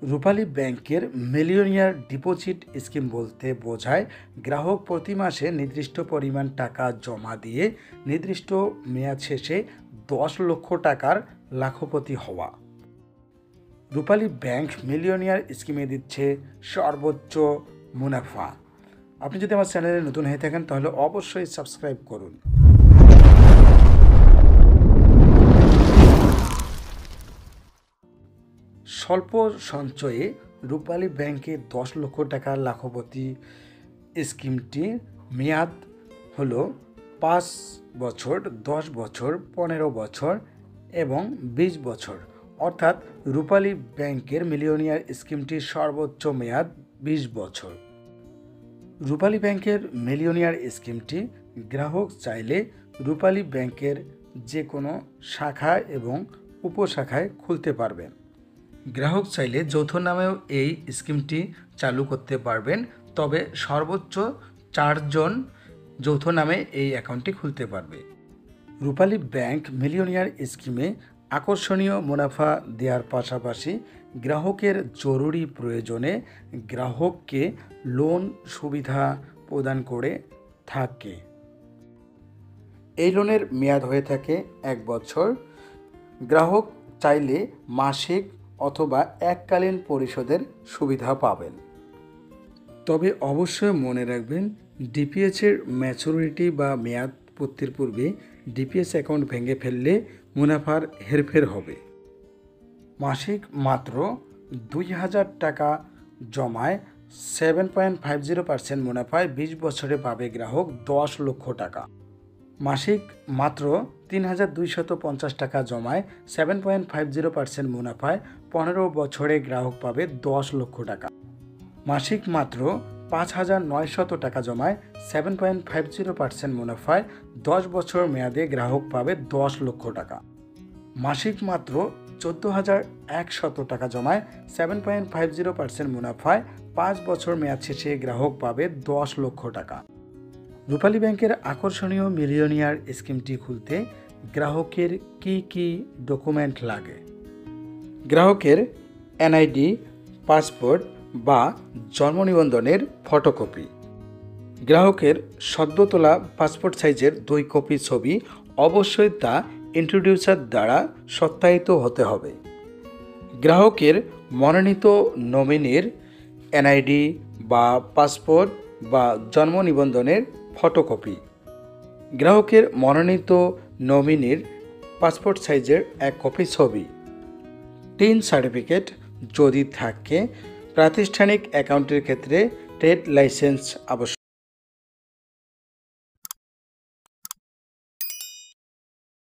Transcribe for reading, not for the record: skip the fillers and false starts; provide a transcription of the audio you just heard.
রূপালী ব্যাংকের millionaire deposit scheme বলতে বোঝায় গ্রাহক প্রতি মাসে নির্দিষ্ট পরিমাণ টাকা জমা দিয়ে নির্দিষ্ট মেয়াদ শেষে 10 লক্ষ টাকার লাখপতি হওয়া। রূপালী ব্যাংক মিলিয়নিয়ার স্কিমে দিচ্ছে সর্বোচ্চ মুনাফা। আপনি যদি আমার চ্যানেলে নতুন হয়ে থাকেন তাহলে অবশ্যই সাবস্ক্রাইব করুন। স্বল্প সঞ্চয়ে রূপালী ব্যাংকে 10 লক্ষ টাকার লাখপতি স্কিমটির মেয়াদ হলো 5 বছর, 10 বছর, 15 বছর এবং 20 বছর। অর্থাৎ রূপালী ব্যাংকের মিলিয়নিয়ার স্কিমটির সর্বোচ্চ মেয়াদ 20 বছর। রূপালী ব্যাংকের মিলিয়নিয়ার স্কিমটি গ্রাহক চাইলে রূপালী ব্যাংকের যে কোনো শাখা এবং উপশাখায় খুলতে পারবেন। গ্রাহক চাইলে যৌথ নামেও এই স্কিমটি চালু করতে পারবেন, তবে সর্বোচ্চ 4 জন যৌথ নামে এই অ্যাকাউন্টটি খুলতে পারবে। রূপালী ব্যাংক মিলিয়নিয়ার স্কিমে আকর্ষণীয় মুনাফা দেওয়ার পাশাপাশি গ্রাহকের জরুরি প্রয়োজনে গ্রাহককে লোন সুবিধা প্রদান করে থাকে। এই লোনের মেয়াদ হয়ে থাকে 1 বছর। গ্রাহক চাইলে মাসিক অথবা এককালীন পরিশোধের সুবিধা পাবেন। তবে অবশ্যই মনে রাখবেন, ডিপিএসের ম্যাচুরিটি বা মেয়াদ পূর্তির পূর্বে ডিপিএস অ্যাকাউন্ট ভেঙে ফেললে মুনাফার হেরফের হবে। মাসিক মাত্র 2000 টাকা জমায় 7.50% মুনাফায় 20 বছরে পাবে গ্রাহক 10 লক্ষ টাকা। মাসিক মাত্র 3250 টাকা জমায় 7.50% মুনাফায় 15 বছরে গ্রাহক পাবে 10 লক্ষ টাকা। মাসিক মাত্র 5900 টাকা জমায় 7.50% মুনাফায় 10 বছর মেয়াদে গ্রাহক পাবে 10 লক্ষ টাকা। মাসিক মাত্র 14100 টাকা জমায় 7.50% মুনাফায় 5 বছর মেয়াদ শেষে গ্রাহক পাবে 10 লক্ষ টাকা। রূপালী ব্যাংকের আকর্ষণীয় মিলিয়নিয়ার স্কিমটি খুলতে গ্রাহকের কি কি ডকুমেন্ট লাগে? গ্রাহকের এনআইডি, পাসপোর্ট বা জন্ম নিবন্ধনের ফটোকপি, গ্রাহকের সদ্য তোলা পাসপোর্ট সাইজের 2 কপি ছবি, অবশ্যই তা ইন্ট্রোডিউসার দ্বারা সত্যায়িত হতে হবে। গ্রাহকের মনোনীত নমিনির এনআইডি বা পাসপোর্ট বা জন্ম নিবন্ধনের ফটোকপি, গ্রাহকের মনোনীত নমিনির পাসপোর্ট সাইজের 1 কপি ছবি, টিন সার্টিফিকেট যদি থাকে, প্রাতিষ্ঠানিক অ্যাকাউন্টের ক্ষেত্রে ট্রেড লাইসেন্স আবশ্যক।